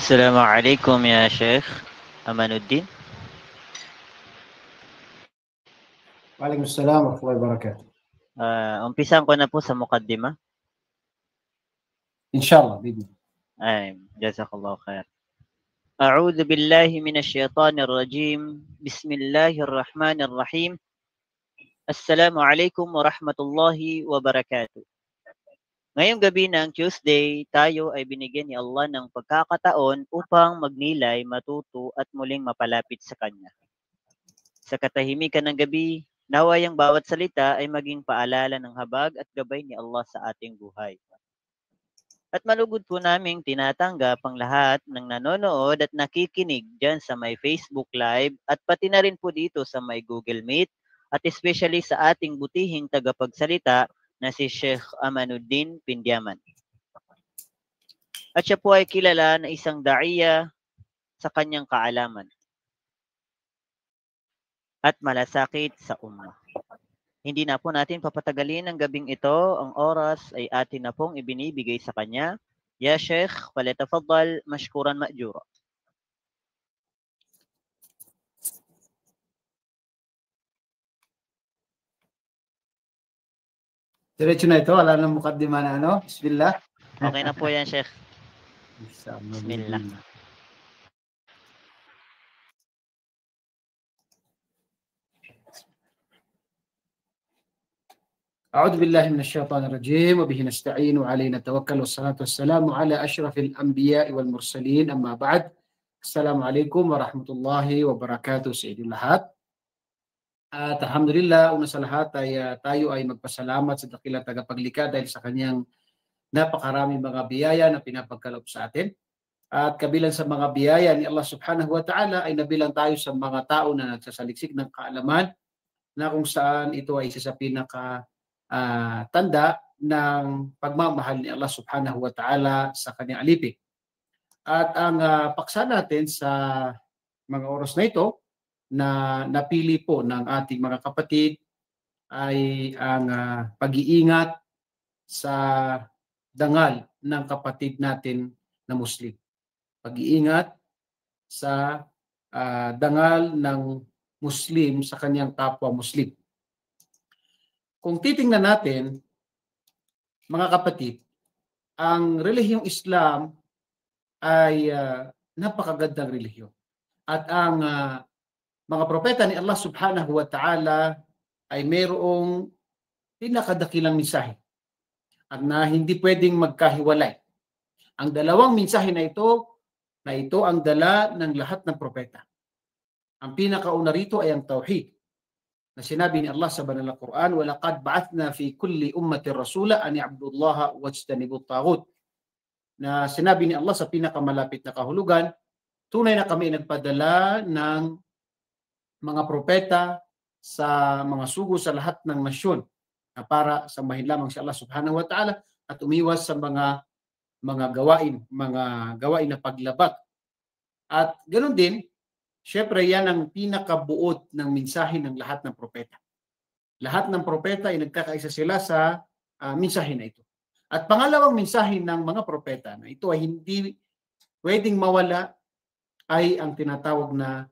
السلام عليكم يا شيخ أمان الدين. Waalaikumsalam warahmatullahi wabarakatuh. Umpisan ko na po sa mukaddima. Inshallah, bibi. Ay, jazakallahu khair. أعوذ بالله من الشيطان الرجيم. بسم الله الرحمن الرحيم. السلام عليكم ورحمة الله وبركاته. Ngayong gabi ng Tuesday, tayo ay binigyan ni Allah ng pagkakataon upang magnilay, matuto at muling mapalapit sa Kanya. Sa katahimikan ng gabi, naway ang bawat salita ay maging paalala ng habag at gabay ni Allah sa ating buhay. At malugod po naming tinatanggap ang lahat ng nanonood at nakikinig dyan sa may Facebook Live at pati na rin po dito sa may Google Meet at especially sa ating butihing tagapagsalita na si Sheikh Amanuddin Pindiaman. At siya po ay kilala na isang da'iya sa kanyang kaalaman at malasakit sa ummah. Hindi na po natin papatagalin ang gabing ito. Ang oras ay atin na pong ibinibigay sa kanya. Ya Sheikh, falyatafaddal mashkuran ma'jura. Diretso na ito, wala nang mukaddima na ano. Bismillah. Okay na po yan, Sheikh. Bismillah. أعوذ بالله من الشيطان الرجيم وبه نستعين وعليه نتوكل والصلاة والسلام على أشرف الأنبياء والمرسلين أما بعد. السلام عليكم ورحمة الله وبركاته sa inyong lahat. At alhamdulillah, una sa lahat ay tayo ay magpasalamat sa dakilang tagapaglikha dahil sa kanyang napakaraming mga biyaya na pinapagkaloob sa atin. At kabilang sa mga biyaya ni Allah subhanahu wa ta'ala ay nabilang tayo sa mga tao na nagsasaliksik ng kaalaman na kung saan ito ay isa sa pinaka tanda ng pagmamahal ni Allah subhanahu wa ta'ala sa kanyang alipin. At ang paksa natin sa mga oras na ito na napili po ng ating mga kapatid ay ang pag-iingat sa dangal ng kapatid natin na Muslim. Pag-iingat sa dangal ng Muslim sa kanyang kapwa Muslim. Kung titingnan natin, mga kapatid, ang relihiyong Islam ay napakagandang relihiyon. At ang mga propeta ni Allah subhanahu wa ta'ala ay mayroong pinakadakilang mensahe at na hindi pwedeng magkahiwalay. Ang dalawang mensahe na ito ang dala ng lahat ng propeta. Ang pinakauna rito ay ang tauhid. Na sinabi ni Allah sa banal na Quran, وَلَقَدْ بَعَثْنَا فِي كُلِّ أُمَّةٍ رَسُولًا أَنِ اعْبُدُوا اللَّهَ وَاجْتَنِبُوا الطَّاغُوتَ. Na sinabi ni Allah sa pinakamalapit na kahulugan, tunay na kami nagpadala ng mga propeta sa mga sugo sa lahat ng nasyon na para sambahin lamang si Allah subhanahu wa ta'ala at umiwas sa mga gawain na paglabat. At ganoon din, syempre yan ang pinakabuod ng mensahe ng lahat ng propeta. Lahat ng propeta ay nagkakaisa sila sa mensahe na ito. At pangalawang mensahe ng mga propeta na ito ay hindi pwedeng mawala ay ang tinatawag na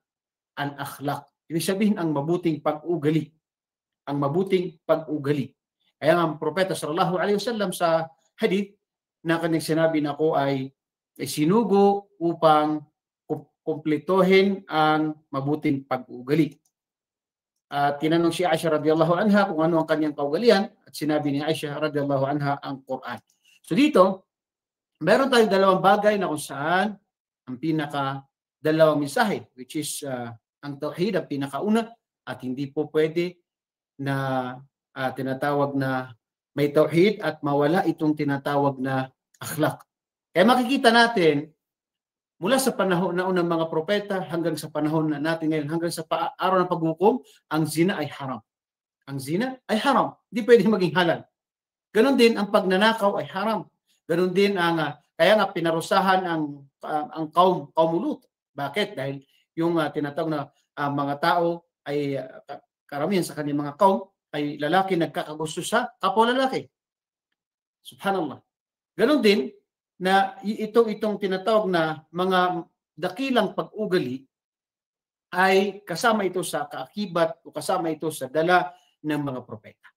al-akhlaq. Ibig sabihin ang mabuting pag-ugali. Ang mabuting pag-ugali. Kaya ang propeta sallallahu alaihi wasallam sa hadith na kanyang sinabi na ako ay sinugo upang kumpletohin ang mabuting pag-uugali. At tinanong si Aisha radhiyallahu anha kung ano ang kanyang kaugalian at sinabi ni Aisha radhiyallahu anha ang Quran. So dito, meron tayong dalawang bagay na kung saan ang dalawang mensahe, which is ang tauhid ang pinakauna at hindi po pwede na tinatawag na may tauhid at mawala itong tinatawag na akhlaq. Kaya makikita natin mula sa panahon na unang mga propeta hanggang sa panahon na natin ngayon, hanggang sa araw ng paghukom, ang zina ay haram. Ang zina ay haram. Hindi pwede maging halal. Ganon din ang pagnanakaw ay haram. Ganon din kaya nga pinarusahan ang kaum Lut. Bakit? Dahil yung tinatawag na mga tao ay karamihan sa kanilang mga kaum ay lalaki nagkakagusto sa kapwa lalaki. Subhanallah. Ganon din na itong tinatawag na mga dakilang pag-ugali ay kasama ito sa kaakibat o kasama ito sa dala ng mga propeta.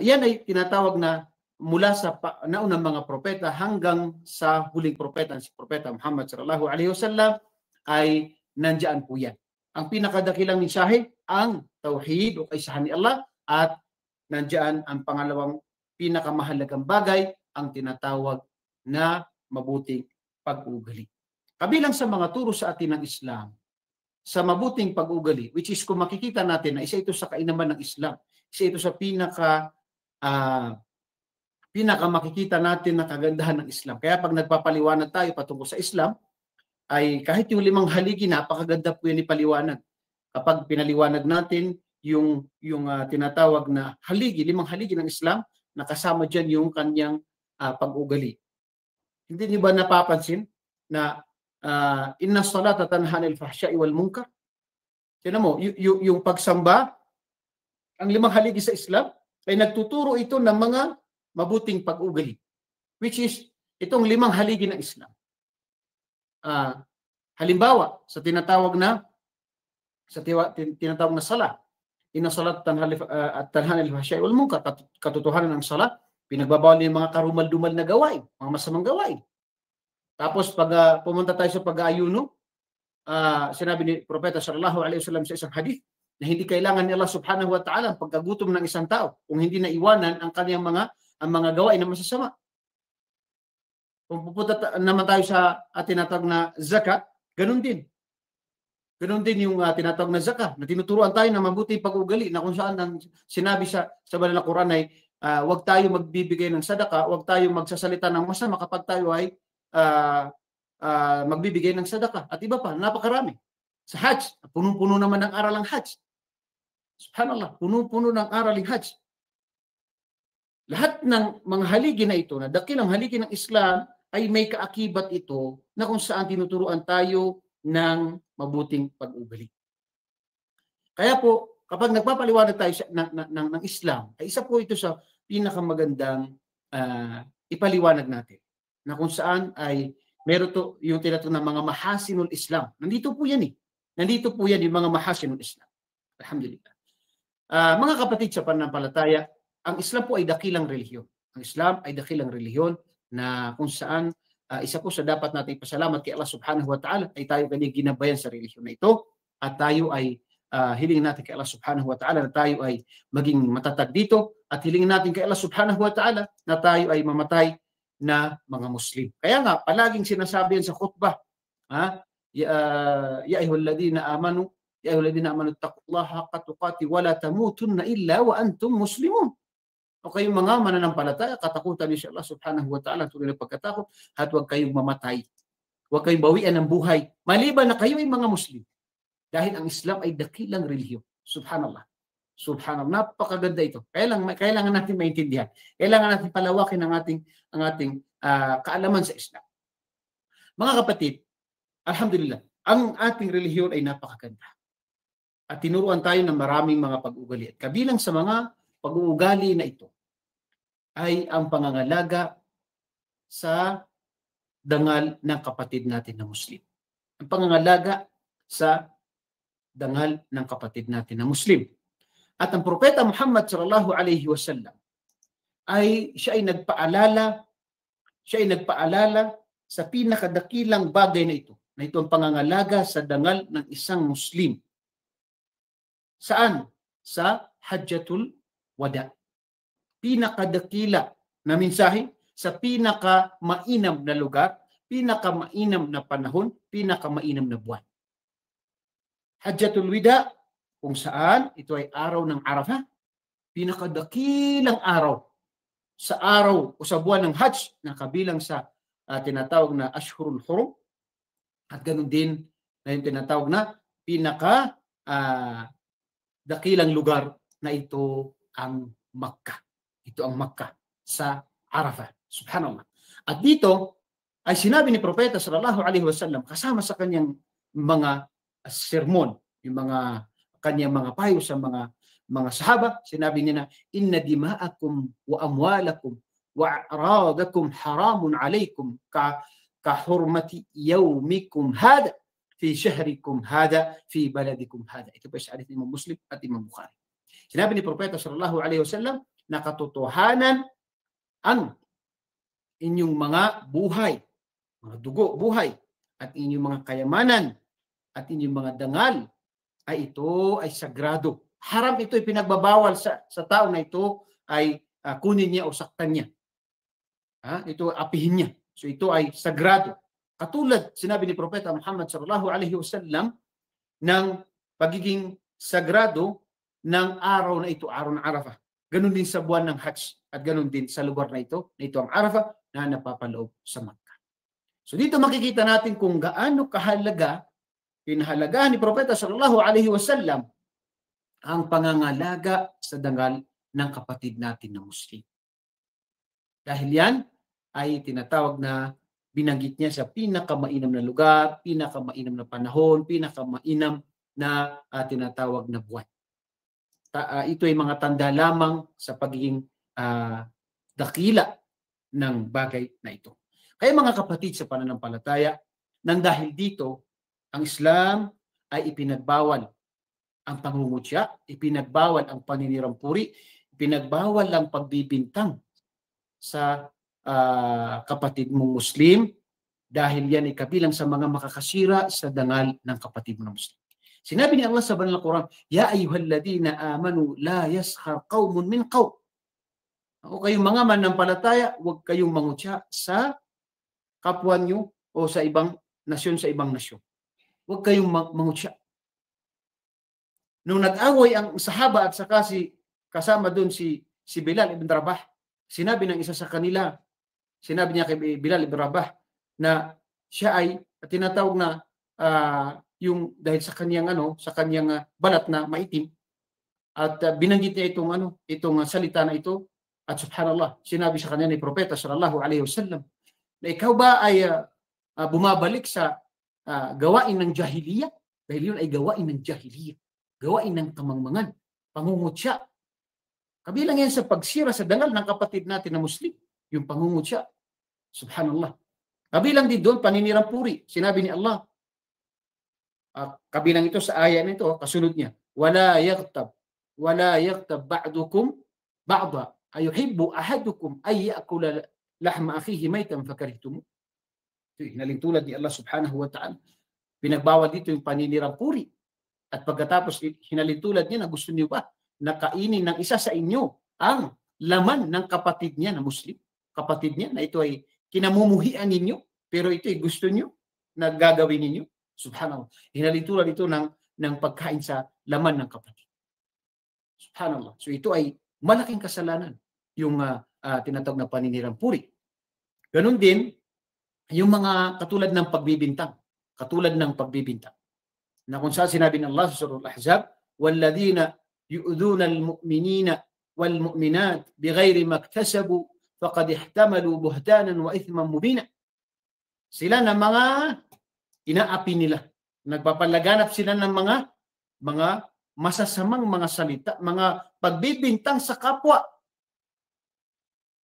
Yan ay tinatawag na mula sa naunang mga propeta hanggang sa huling propeta, si Propeta Muhammad sallallahu alaihi wasallam, ay nandiyan po yan. Ang pinakadakilang mensahe, ang tauhid o kaisahan ni Allah, at nandiyan ang pangalawang pinakamahalagang bagay, ang tinatawag na mabuting pag-ugali. Kabilang sa mga turo sa atin ng Islam, sa mabuting pag-ugali, which is kung makikita natin na isa ito sa kainaman ng Islam, isa ito sa pinaka makikita natin na kagandahan ng Islam. Kaya pag nagpapaliwanag tayo patungkol sa Islam, ay kahit yung 5 haligi, napakaganda po yan ipaliwanag. Kapag pinaliwanag natin yung tinatawag na haligi, 5 haligi ng Islam, nakasama dyan yung kanyang pag-ugali. Hindi niyo ba napapansin na inna salata tanha 'anil fahsya'i wal munkar? Tingnan mo, yung pagsamba, ang 5 haligi sa Islam, ay nagtuturo ito ng mga mabuting pag-ugali, which is itong 5 haligi ng Islam. Halimbawa, sa tinatawag na sala, inna salat tanha 'anil fahsya'i wal munkar, katotohanan ng sala, pinagbabawal ng mga karumal-dumal na gawain, mga masamang gawain. Tapos pag pumunta tayo sa pag-aayuno, sinabi ni Propeta sallallahu alaihi wasallam sa isang hadith na hindi kailangan ni Allah subhanahu wa ta'ala ang pagkagutom ng isang tao kung hindi na iwanan ang kanyang mga gawain na masasama. Kung pupunta naman tayo sa tinatawag na zakat, ganun din. Ganun din yung tinatawag na zakat, na tinuturuan tayo na mabuti pag-ugali, na kung saan ang sinabi sa banal na Quran ay huwag tayo magbibigay ng sadaka, huwag tayo magsasalita ng masama kapag tayo ay magbibigay ng sadaka. At iba pa, napakarami. Sa Hajj, punong-puno naman ng aral ang Hajj. Subhanallah, punong-puno ng aral ang Hajj. Lahat ng mga haligi na ito, na dakilang haligi ng Islam, ay may kaakibat ito na kung saan tinuturuan tayo ng mabuting pag-ugali. Kaya po, kapag nagpapaliwanag tayo ng Islam, ay isa po ito sa pinakamagandang ipaliwanag natin, na kung saan ay meron to yung tinatawag na mga mahasinul Islam. Nandito po yan Nandito po yan yung mga mahasinul Islam. Alhamdulillah. Mga kapatid sa pananampalataya, ang Islam po ay dakilang relihiyon. Ang Islam ay dakilang relihiyon na kung saan isa po sa dapat nating pasalamat kay Allah subhanahu wa ta'ala ay tayo kanyang ginabayan sa relihiyon na ito, at tayo ay hilingin natin kay Allah subhanahu wa ta'ala na tayo ay maging matatag dito, at hilingin natin kay Allah subhanahu wa ta'ala na tayo ay mamatay na mga Muslim. Kaya nga, palaging sinasabi yan sa khutbah, ya ayyuhalladhina amanu taqullaha haqqa tuqatih wa la tamutunna illa wa antum muslimun. O kayong mga mananampalataya, katakutan niyo si Allah subhanahu wa ta'ala, tunay na pagkatakot, at huwag kayong mamatay. Huwag kayong bawian ng buhay, maliban na kayo ay mga Muslim. Dahil ang Islam ay dakilang relihiyon. Subhanallah. Subhanallah. Napakaganda ito. Kailangan natin maintindihan. Kailangan natin palawakin ang ating kaalaman sa Islam. Mga kapatid, alhamdulillah, ang ating relihiyon ay napakaganda. At tinuruan tayo ng maraming mga pag-ugali. At kabilang sa mga pag-uugali na ito ay ang pangangalaga sa dangal ng kapatid natin na Muslim. Ang pangangalaga sa dangal ng kapatid natin na Muslim. At ang Propeta Muhammad sallallahu alaihi wasallam siya ay nagpaalala sa pinakadakilang bagay na ito ang pangangalaga sa dangal ng isang Muslim. Saan? Sa Hajjatul Wada. Pinakadakila na mensahe sa pinakamainam na lugar, pinakamainam na panahon, pinakamainam na buwan. Hajjatul Wada, kung saan ito ay araw ng Arafah, pinakadakilang araw sa araw o sa buwan ng Hajj na kabilang sa tinatawag na Ashhurul Hurum, at ganoon din na yung tinatawag na pinaka dakilang lugar na ito ang Makkah. Ito ang Makkah sa Arafah. Subhanallah. At dito ay sinabi ni Propeta sallallahu alaihi wasallam kasama sa kanyang mga sermon, yung kanyang mga payo sa mga sahaba, sinabi niya na inna dima'akum wa amwalakum وأعراضكم حرام عليكم كحرمة يومكم هذا في شهركم هذا في بلدكم هذا. Ito po sa hadith Imam Muslim at Imam Bukhari. Sinabi ni Propeta sallallahu alaihi wasallam na katotohanan ang inyong mga buhay, mga dugo, buhay, at inyong mga kayamanan, at inyong mga dangal, ay ito ay sagrado. Haram ito, ay pinagbabawal sa tao na ito ay kunin niya o saktan niya. Ito apihin niya. So ito ay sagrado. Katulad, sinabi ni Propeta Muhammad sallallahu alaihi wasallam ng pagiging sagrado ng araw na ito, araw ng Arafah. Ganon din sa buwan ng Hajj at ganon din sa lugar na ito ang Arafah na napapaloob sa Makkah. So dito makikita natin kung gaano kahalaga, pinahalagahan ni Propeta sallallahu alaihi wasallam ang pangangalaga sa dangal ng kapatid natin na Muslim. Dahil yan ay tinatawag na binanggit niya sa pinakamainam na lugar, pinakamainam na panahon, pinakamainam na tinatawag na buwan. Ito ay mga tanda lamang sa pagiging dakila ng bagay na ito. Kaya mga kapatid sa pananampalataya, nang dahil dito, ang Islam ay ipinagbawal ang pangungutya, ipinagbawal ang paninirampuri, ipinagbawal ang pagbibintang sa kapatid mong Muslim, dahil yan ay kabilang sa mga makakasira sa dangal ng kapatid mong Muslim. Sinabi ni Allah sa Banal na Quran, Ya ayyuhalladhina amanu la yaskhar qaumun min qaum. O kayong mga manampalataya, huwag kayong mangutya sa kapwa nyo o sa ibang nasyon, sa ibang nasyon. Huwag kayong mangutya. Nung nag-away ang sahaba at saka kasama doon si Bilal ibn Rabah, sinabi ng isa sa kanila, sinabi niya kay Bilal ibn Rabah na siya ay tinatawag na yung dahil sa kanyang balat na maitim, at binanggit niya itong salita na ito, at subhanallah, sinabi sa kanya ni Propeta sallallahu alaihi wasallam na ikaw ba ay bumabalik sa gawain ng jahiliya? Dahil yun ay gawain ng jahiliya, gawain ng kamangmangan, pangungutya. Kabilang yan sa pagsira sa dangal ng kapatid natin na Muslim, yung pangungutya. Subhanallah. Kabilang din doon, paninirampuri. Sinabi ni Allah, kabilang ito sa aya nito, kasunod niya, wala yaghtab ba'dukum ba'da ayuhibbu ahadukum ay ya'kula lahma akhihi maytan fakarihtum. Hinaling tulad ni Allah subhanahu wa ta'ala. Pinagbawal dito yung paninirampuri. At pagkatapos hinalintulad niya na gusto niyo ba na kainin ng isa sa inyo ang laman ng kapatid niya na Muslim? Kapatid niya na ito ay kinamumuhian ninyo, pero ito ay gusto niyo na gagawin ninyo. Subhanallah. Hinalintulad ito ng pagkain sa laman ng kapatid. Subhanallah. So ito ay malaking kasalanan, yung tinatawag na paninirampuri. Ganun din, yung mga katulad ng pagbibintang. Katulad ng pagbibintang. Na kung saan sinabi ng Allah sa Surah Al-Ahzab, وَالَّذِينَ يُؤْذُونَ الْمُؤْمِنِينَ وَالْمُؤْمِنَاتِ بِغَيْرِ مَا اكْتَسَبُوا فَقَدْ احْتَمَلُوا بُهْتَانًا وَإِثْمًا مُبِينًا. Sila na mga inaapi nila. Nagpapalaganap sila ng mga masasamang mga salita, mga pagbibintang sa kapwa,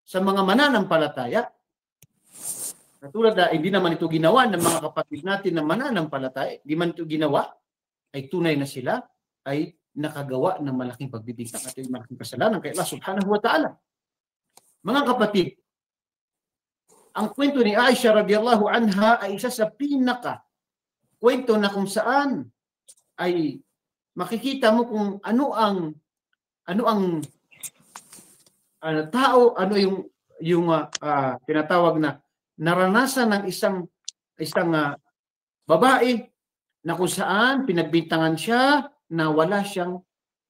sa mga mananampalataya. Katulad na hindi naman ito ginawa ng mga kapatid natin na mananampalataya, hindi man ito ginawa, ay tunay na sila ay nakagawa ng malaking pagbibintang at malaking kasalanan kay Allah subhanahu wa ta'ala. Mga kapatid, ang kwento ni Aisha radhiyallahu anha ay isa sa pinaka kwento na kung saan ay makikita mo kung ano ang tao, ano yung tinatawag na naranasan ng isang babae na kung saan pinagbintangan siya na wala siyang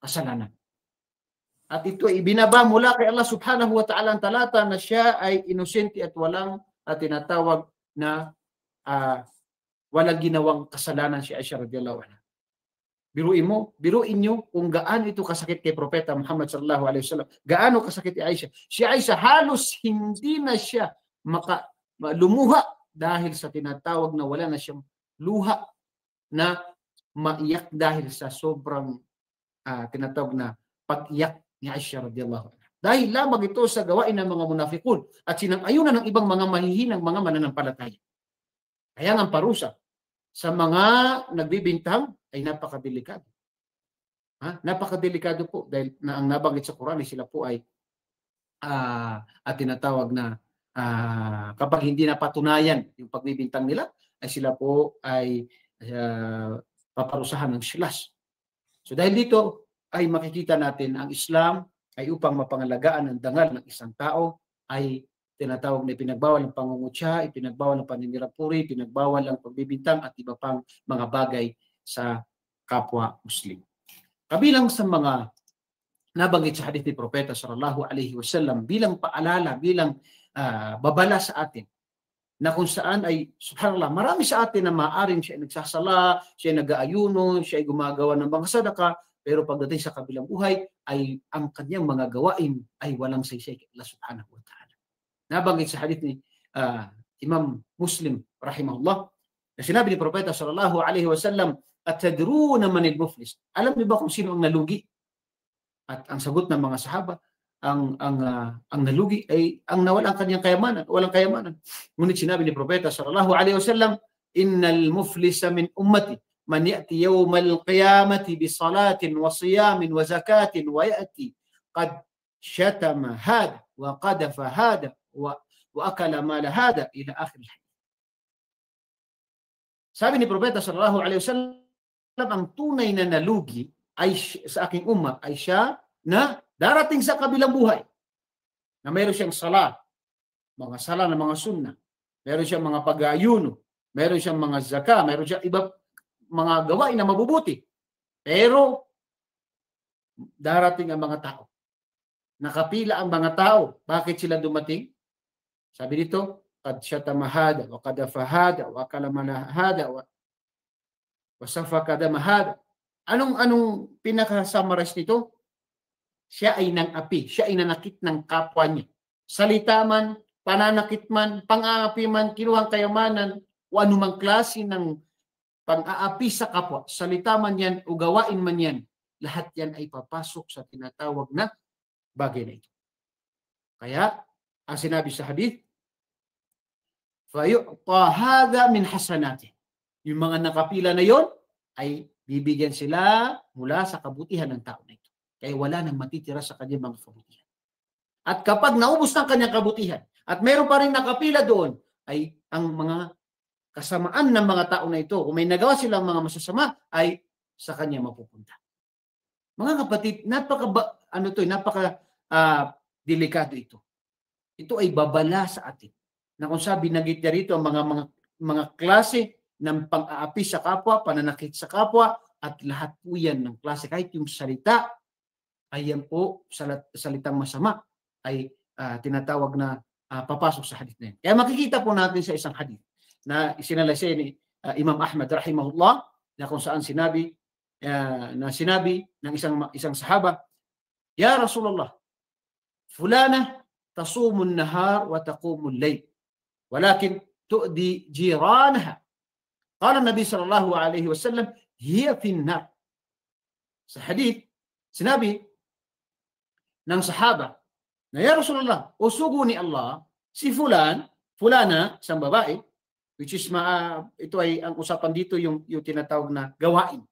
kasalanan. At ito ay ibinaba mula kay Allah subhanahu wa ta'ala ang talata na siya ay inosente at walang tinatawag na walang ginawang kasalanan si Aisha radhiyallahu anha. Biruin nyo kung gaano ito kasakit kay Propeta Muhammad sallallahu alaihi wasallam. Gaano kasakit kay Aisha. Si Aisha halos hindi na siya lumuha dahil sa tinatawag na wala na siyang luha na maiyak dahil sa sobrang tinatawag na pag-iyak ni Aisha radhiyallahu anha. Dahil lamang ito sa gawain ng mga munafikun at sinang-ayunan ng ibang mga mahihinang mga mananampalataya. Kaya ang parusa sa mga nagbibintang ay napakadelikado. Napakadelikado po dahil ang nabanggit sa Quran ay sila po ay at tinatawag na kapag hindi napatunayan yung pagbibintang nila, ay sila po ay paparusahan ng silas. So dahil dito ay makikita natin ang Islam ay upang mapangalagaan ang dangal ng isang tao ay tinatawag na ipinagbawal ang pangungutya, ipinagbawal ang paninirapuri, ipinagbawal ang pagbibintang at iba pang mga bagay sa kapwa Muslim. Kabilang sa mga nabanggit sa hadith ni Propeta sallallahu alaihi wasallam bilang paalala, bilang babala sa atin na kung saan ay subhanallah, marami sa atin na maaaring siya ay nagsasala, siya ay nag-aayuno, siya ay gumagawa ng mga sadaka, pero pagdating sa kabilang buhay ay ang kanyang mga gawain ay walang saysay kay Allah subhanahu wa ta'ala. Nabanggit sa hadith ni Imam Muslim rahimahullah na sinabi ni Propeta sallallahu alaihi wasallam, "Atadruna manil muflis?" Alam niyo ba kung sino ang nalugi? At ang sagot ng mga sahaba, ang nalugi ay ang nawala ang kanyang kayamanan, walang kayamanan. Ngunit sinabi ni Propeta sallallahu alaihi wasallam, "Innal muflisa min ummati man ya'ti yawmal qiyamati bi salatin wa siyamin wa zakatin wa ya'ti qad shatama hada wa qadafa hada wa akala mala hada ila akhir." Sabi ni Propeta sallallahu alaihi wasallam, ang tunay na nalugi ay sa aking umma ay siya na darating sa kabilang buhay na mayroon siyang mga sala na mga sunna, mayroon siyang mga pag-aayuno, mayroon siyang mga zaka, mayroon siyang iba mga gawain na mabubuti. Pero darating ang mga tao. Nakapila ang mga tao. Bakit sila dumating? Sabi dito, qad shatama hada wa qadafa hada wa kalamana hada wa safaka dama hada. Anong pinaka-summarize nito? Siya ay nang-api, siya ay nanakit ng kapwa niya. Salita man, pananakit man, pang-aapi man, kinuhang kayamanan, o anumang klase ng pang-aapi sa kapwa, salita man yan o gawain man yan, lahat yan ay papasok sa tinatawag na bagay na ito. Kaya, ang sinabi sa hadith, فَيُعْطَى هَذَا مِنْ حَسَنَاتِهِ. Yung mga nakapila na yon ay bibigyan sila mula sa kabutihan ng tao na ito. Kaya wala nang matitira sa kanyang mga kabutihan. At kapag naubos ng kanyang kabutihan, at meron pa rin nakapila doon, ay ang mga kasamaan ng mga tao na ito, kung may nagawa silang mga masasama, ay sa kanya mapupunta. Mga kapatid, delikado ito. Ito ay babala sa atin. Na kung sabi, binanggit niya rito ang mga klase ng pang-aapi sa kapwa, pananakit sa kapwa, at lahat po yan ng klase. Kahit yung salita, ay yan po, salitang masama, ay tinatawag na papasok sa hadith na yan. Kaya makikita po natin sa isang hadith na isinalaysay ni Imam Ahmad rahimahullah, na kung saan sinabi ng isang sahaba, "Ya Rasulullah, fulana tasumun nahar wa taqumul layl, walakin tu'di jiranaha." Qala Nabi sallallahu alaihi wasallam, "Hiya finnar." Sa hadith, sinabi ng sahaba na, "Ya Rasulullah, usugo ni Allah si fulana, isang babae," which is ito ay ang usapan dito yung tinatawag na gawain.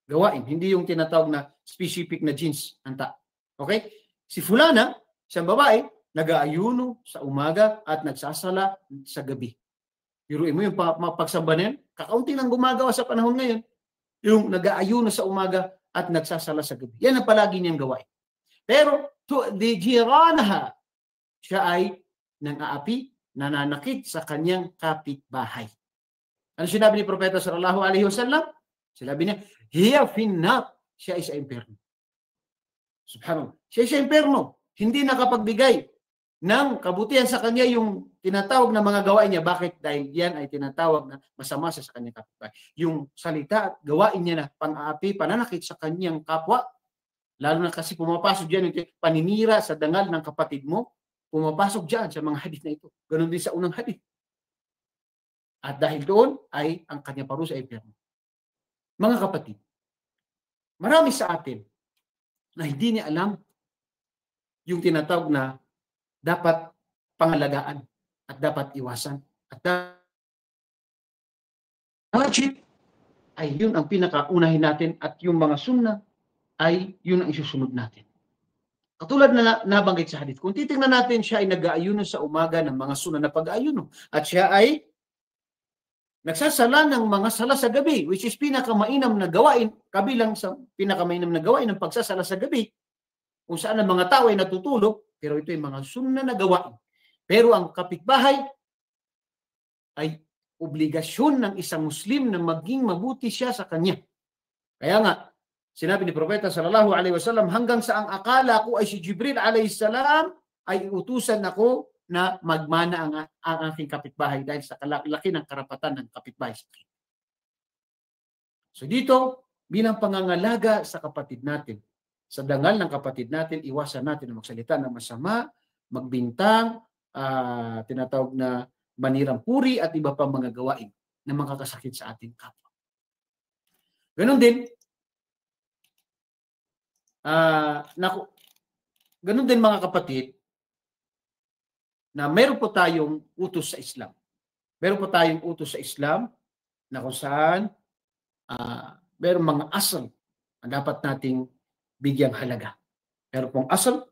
Gawain, hindi yung tinatawag na specific na genes ng tao. Okay? Si fulana, isang babae, nag-aayuno sa umaga at nagsasala sa gabi. Biruin mo yung pagsamba na yan, kakaunti lang gumagawa sa panahon ngayon, yung nag-aayuno sa umaga at nagsasala sa gabi. Yan ang palagi niyang gawain. Pero, tu'di jiranaha, siya ay nang-aapi, nananakit sa kanyang kapitbahay. Ano sinabi ni Propeta sallallahu alaihi wasallam? Sinabi niya, "Hiya finnar," siya ay sa impyerno. Subhanallah. Siya ay sa impyerno. Hindi nakapagbigay ng kabutihan sa kanya yung tinatawag na mga gawain niya. Bakit? Dahil yan ay tinatawag na masama sa kanyang kapitbahay. Yung salita at gawain niya na pang-aapi, pananakit sa kanyang kapwa, lalo na kasi pumapasok dyan yung paninira sa dangal ng kapatid mo, pumapasok dyan sa mga hadith na ito. Ganon din sa unang hadith. At dahil doon ay ang kanyang parusa ay impyerno. Mga kapatid, marami sa atin na hindi niya alam yung tinatawag na dapat pangalagaan at dapat iwasan. At wajib ay yun ang pinakaunahin natin at yung mga sunna ay yun ang isusunod natin. Katulad na nabanggit sa hadith, kung titingnan natin siya ay nag-aayuno sa umaga ng mga sunna na pag-aayuno at siya ay nagsasala ng mga sala sa gabi, which is pinakamainam na gawain, kabilang sa pinakamainam na gawain ng pagsasala sa gabi, kung saan ang mga tao ay natutulog, pero ito ay mga sunna na gawain. Pero ang kapitbahay ay obligasyon ng isang Muslim na maging mabuti siya sa kanya. Kaya nga, sinabi ni Propeta sallallahu alaihi wasallam, hanggang sa ang akala ko ay si Jibril alaihi salam ay utusan ako na magmana ang aking kapitbahay dahil sa laki ng karapatan ng kapitbahay sa akin. So dito, bilang pangangalaga sa kapatid natin, sa dangal ng kapatid natin, iwasan natin na magsalita ng masama, magbintang, tinatawag na manirang puri at iba pang mga gawain na makakasakit sa ating kapwa. Ganon din, ganon din mga kapatid, na meron po tayong utos sa Islam. Meron po tayong utos sa Islam na kung saan meron mga asal na dapat nating bigyang halaga. Pero kung asal,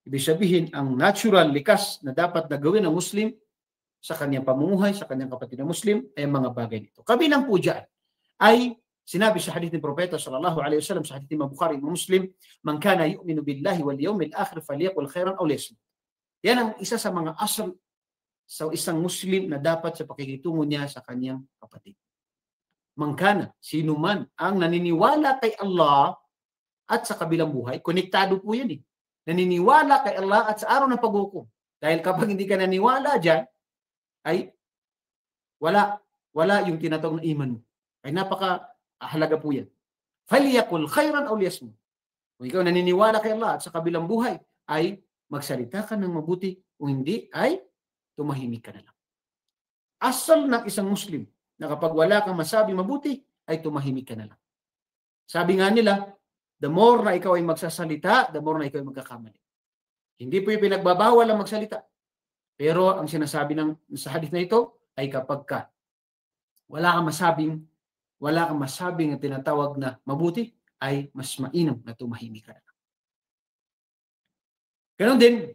ibig sabihin ang natural, likas na dapat na gawin ng Muslim sa kanyang pamumuhay, sa kanyang kapatid na Muslim, ay mga bagay nito. Kabilang po dyan ay sinabi sa hadith ni Propeta sallallahu alaihi wasallam sa hadith ni Bukhari ng Muslim, man kana yu'minu billahi wal yawmil akhir falyaqul khairan aw liyasmut. Yan ang isa sa mga asal sa isang Muslim na dapat sa pakikitungo niya sa kanyang kapatid. Man kana, sino man ang naniniwala kay Allah at sa kabilang buhay, konektado po yan eh. Naniniwala kay Allah at sa araw ng paghukom. Dahil kapag hindi ka naniwala dyan, ay wala yung tinatawag na iman mo. Ay napakahalaga po yan. Falyakul khairan aw liyasmut. Kung ikaw naniniwala kay Allah at sa kabilang buhay, ay magsalita ka ng mabuti, o hindi ay tumahimik ka na lang. Asal ng isang Muslim na kapag wala kang masabi mabuti, ay tumahimik ka na lang. Sabi nga nila, the more na ikaw ay magsasalita, the more na ikaw ay magkakamali. Hindi po yung pinagbabawal ang magsalita. Pero ang sinasabi sa hadith na ito ay kapag ka wala kang masabing na tinatawag na mabuti, ay mas mainam na tumahimik ka na lang. Ganon din,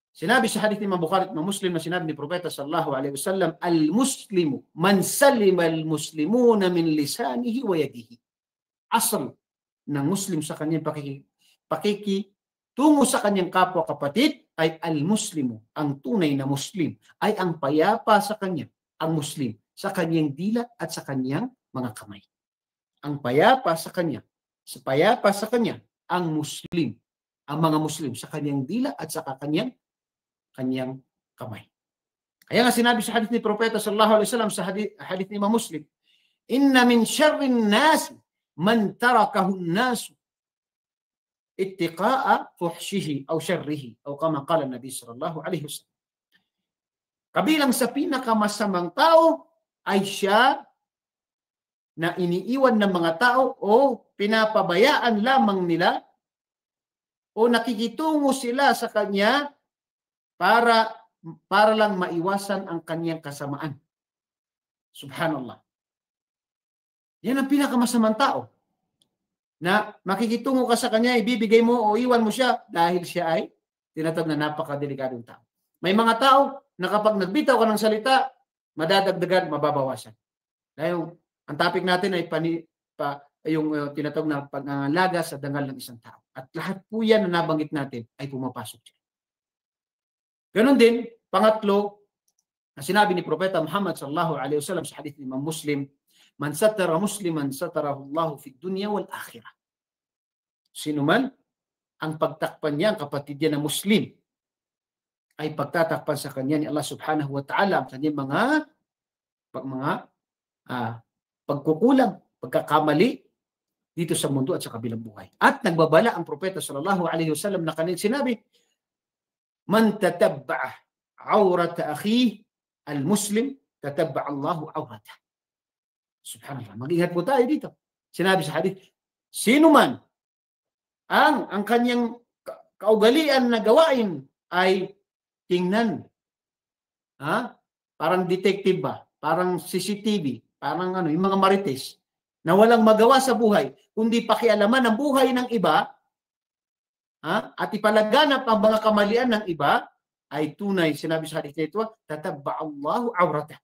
sinabi sa hadith ni Imam Bukhari at Muslim na sinabi ni Propeta sallallahu alaihi wasallam, al-muslimu man salima al-muslimuna min lisanihi wa yadihi. Asal ng Muslim sa kanyang pakikitungo sa kanyang kapwa kapatid ay al-muslimu, ang tunay na Muslim, ay ang payapa sa kanya, ang Muslim, sa kanyang dila at sa kanyang mga kamay. Ang payapa sa kanya, ang Muslim, ang mga Muslim sa kanyang dila at sa kanyang kamay. Kaya nga sinabi sa hadith ni Propeta sallallahu alaihi wasallam sa hadith ni Imam Muslim, inna min syarrin nas man tarakahu an-nas ittiqa'a fuhshihi aw syarrihi aw kama qala Nabi sallallahu alaihi wasallam. Kabilang sa pinakamasamang tao ay siya na iniiwan ng mga tao o pinapabayaan lamang nila o nakikitungo sila sa kanya para lang maiwasan ang kanyang kasamaan. Subhanallah. Yan ang pinakamasamang tao. Na makikitungo ka sa kanya, ibibigay mo o iwan mo siya dahil siya ay tinatawag na napakadelikadong tao. May mga tao na kapag nagbitaw ka ng salita, madadagdagan, mababawasan. Dahil ang topic natin ay yung tinatawag na pangangalaga sa dangal ng isang tao. At lahat po yan na nabanggit natin ay pumapasok dyan. Ganon din, pangatlo, na sinabi ni Propeta Muhammad sallallahu alaihi wasallam sa hadith ni Imam Muslim, man satara musliman satarahu Allahu fid dunya wal akhirah. Sino man ang pagtakpan niya, ang kapatid niya na Muslim, ay pagtatakpan sa kanya ni Allah subhanahu wa ta'ala ang kanyang mga pagkukulang, pagkakamali dito sa mundo at sa kabilang buhay. At nagbabala ang Propeta sallallahu alaihi wasallam na kanilang sinabi, man tatabba'a awrata akhihi al-muslim tatabba'a Allahu awrata. Subhanallah. Mag-ingat po tayo dito. Sinabi sa hadith, sino man ang kanyang kaugalian na gawain ay tingnan. Parang detective ba? Parang CCTV, parang yung mga marites na walang magawa sa buhay, kundi pakialaman ang buhay ng iba, at ipalaganap ang mga kamalian ng iba, ay tunay, sinabi sa hadith na ito, tatabba Allahu awratah.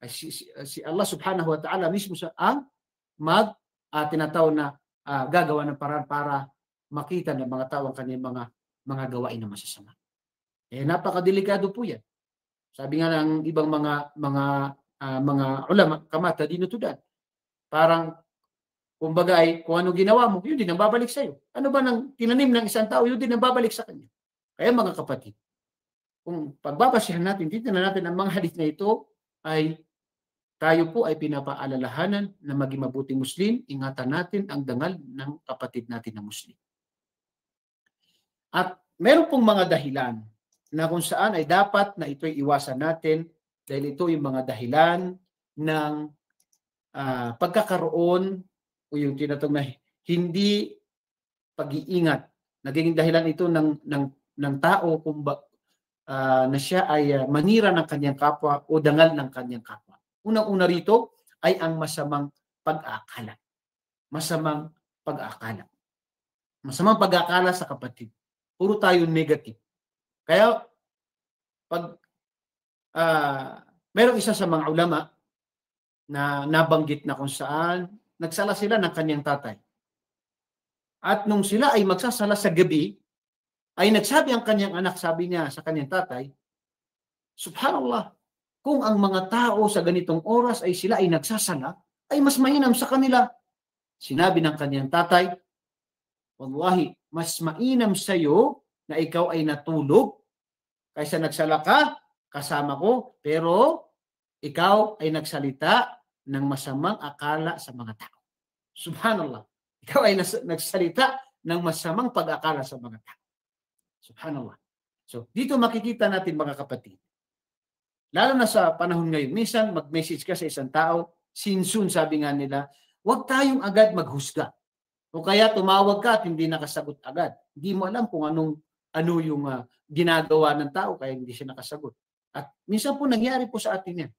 Si Allah subhanahu wa ta'ala mismo ang tinatawag na gagawa ng paraan para makita ng mga tao ang kanyang mga gawain na masasama. Napakadelikado po yan. Sabi nga ng ibang mga ulama, kamata dinutudan. Parang, kumbaga ay, kung ano ginawa mo, yun din ang babalik sa'yo. Ano ba nang tinanim ng isang tao, yun din ang babalik sa kanya. Kaya mga kapatid, kung pagbabasihan natin, titignan natin ang mga hadith na ito, ay tayo po ay pinapaalalahanan na maging mabuting Muslim, ingatan natin ang dangal ng kapatid natin na Muslim. At meron pong mga dahilan na kung saan ay dapat na ito'y iwasan natin dahil ito yung mga dahilan ng pagkakaroon o yung tinatawag na hindi pag-iingat. Naging dahilan ito ng tao na siya ay manira ng kanyang kapwa o dangal ng kanyang kapwa. Unang-una rito ay ang masamang pag-aakala. Masamang pag-aakala. Masamang pag-aakala sa kapatid. Puro tayo negative. Kaya, pag merong isa sa mga ulama na nabanggit na kung saan nagsala sila ng kanyang tatay. At nung sila ay magsasala sa gabi, ay nagsabi ang kanyang anak, sabi niya sa kanyang tatay, subhanallah, kung ang mga tao sa ganitong oras ay sila ay nagsasala, ay mas mainam sa kanila. Sinabi ng kanyang tatay, wallahi, mas mainam sa iyo na ikaw ay natulog kaysa nagsala ka, kasama ko, pero ikaw ay nagsalita ng masamang akala sa mga tao. Subhanallah. Ikaw ay nagsalita ng masamang pag-akala sa mga tao. Subhanallah. So, dito makikita natin mga kapatid, lalo na sa panahon ngayon, minsan mag-message ka sa isang tao, sinsun sabi nga nila, huwag tayong agad maghusga. O kaya tumawag ka at hindi nakasagot agad. Hindi mo alam kung ano yung ginagawa ng tao kaya hindi siya nakasagot. At minsan po nangyari po sa atin yan.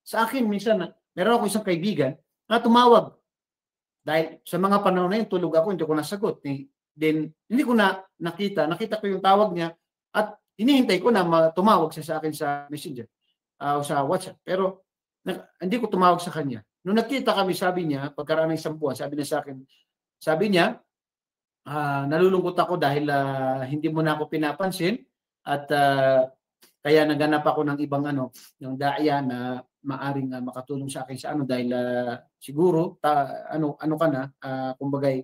Sa akin, minsan, meron ako isang kaibigan na tumawag. Dahil sa mga panahon na yun, tulog ako, hindi ko nasagot. Then, hindi ko nakita ko yung tawag niya at hinihintay ko na tumawag siya sa akin sa Messenger o sa WhatsApp. Pero, hindi ko tumawag sa kanya. Nung nakita kami, sabi niya, pagkaraan ng isang buwan, sabi niya sa akin, nalulungkot ako dahil hindi mo na ako pinapansin at kaya naganap ako ng ibang ng da'ya na maaring makatulong sa akin sa dahil siguro ka na kumbagay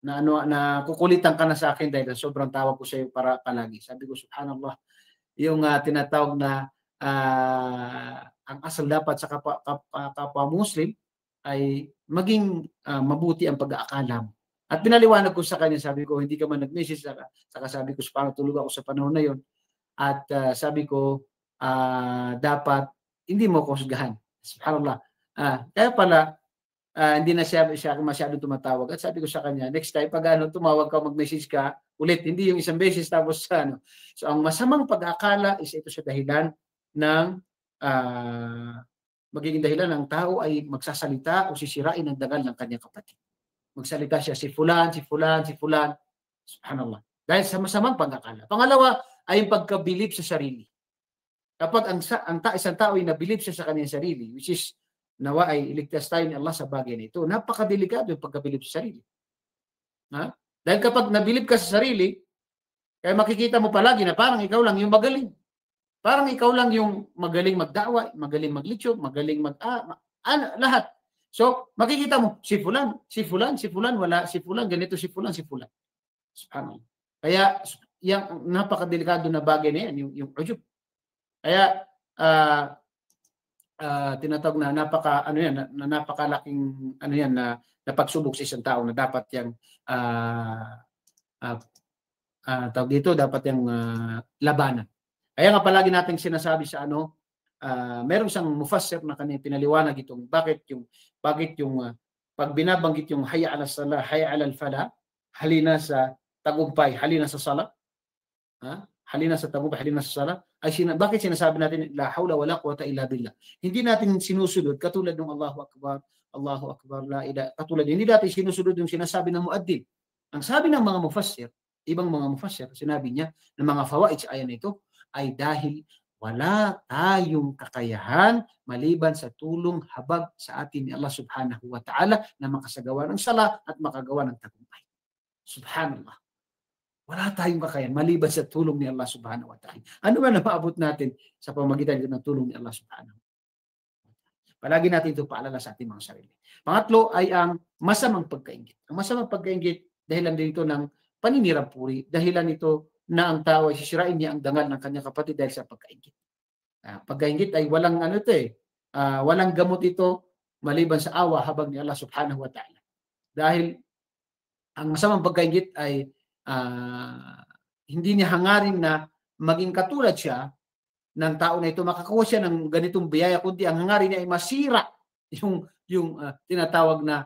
na kukulitan ka na sa akin dahil sobrang tawag ko sa iyo para palagi. Sabi ko, subhanallah, yung tinatawag na ang asal dapat sa kapwa Muslim ay maging mabuti ang pag-aakala mo. At pinaliwanag ko sa kanya, sabi ko, hindi ka man nag-message, saka sabi ko, parang tulog ako sa panahon na yon. At sabi ko, dapat hindi mo ko husgahan. Subhanallah. Kaya pala, hindi na siya masyadong tumatawag. At sabi ko sa kanya, next time, pag tumawag ka, mag-message ka, ulit, hindi yung isang beses tapos So, ang masamang pag-aakala is ito sa dahilan ng magiging dahilan ng tao ay magsasalita o sisirain ang dangal ng kanyang kapatid. Magsalita siya si fulan. Subhanallah. Dahil sa masamang pag-aakala. Pangalawa ay yung pagkabilib sa sarili. Kapag isang tao ay nabilib siya sa kanyang sarili, which is nawa ay iligtas tayo ni Allah sa bagay na ito, napakadelikado yung pagkabilib sa sarili. Dahil kapag nabilib ka sa sarili, kaya makikita mo palagi na parang ikaw lang yung magaling. Parang ikaw lang yung magaling magdawa, magaling maglitsyo, magaling lahat. So, makikita mo, si fulan, wala, si fulan, ganito, si fulan. Subhanallah. Kaya, yung napakadelikado na bagay na yan, yung ujub. Kaya, tinatawag na napakalaking na pagsubok sa isang tao na dapat yung tawag dito, dapat yung labanan. Kaya nga palagi nating sinasabi sa meron isang mufassir na kanina pinaliwanag itong bakit yung pag binabanggit yung hayya ala salah, hayya ala falah, halina sa tagumpay, halina sa sala. Halina sa tagumpay, halina sa sala. Bakit sinasabi natin la haula wala quwata illa billah? Hindi natin sinusunod katulad ng Allahu Akbar, la ilaha. Katulad hindi natin sinusunod yung sinasabi ng muaddin. Ang sabi ng mga mufassir, ibang mga mufassir, sinabi niya ng mga fawaid sa ayan ito ay dahil wala tayong kakayahan maliban sa tulong habag sa atin ni Allah subhanahu wa ta'ala na makasagawa ng sala at makagawa ng tagumpay. Subhanallah. Wala tayong kakayahan maliban sa tulong ni Allah subhanahu wa ta'ala. Ano man ang maabot natin sa pamagitan ng tulong ni Allah subhanahu wa ta'ala. Palagi natin ito paalala sa ating mga sarili. Pangatlo ay ang masamang pagkainggit. Ang masamang pagkainggit, dahilan din ito ng paninirang puri. Dahilan ito na ang tao ay sisirain niya ang dangal ng kanyang kapatid dahil sa pagkainggit. Pagkainggit ay walang walang gamot ito maliban sa awa habag ni Allah subhanahu wa ta'ala. Dahil ang masamang pagkainggit ay hindi niya hangarin na maging katulad siya ng tao na ito, makakuha siya ng ganitong biyaya, kundi ang hangarin niya ay masira yung tinatawag na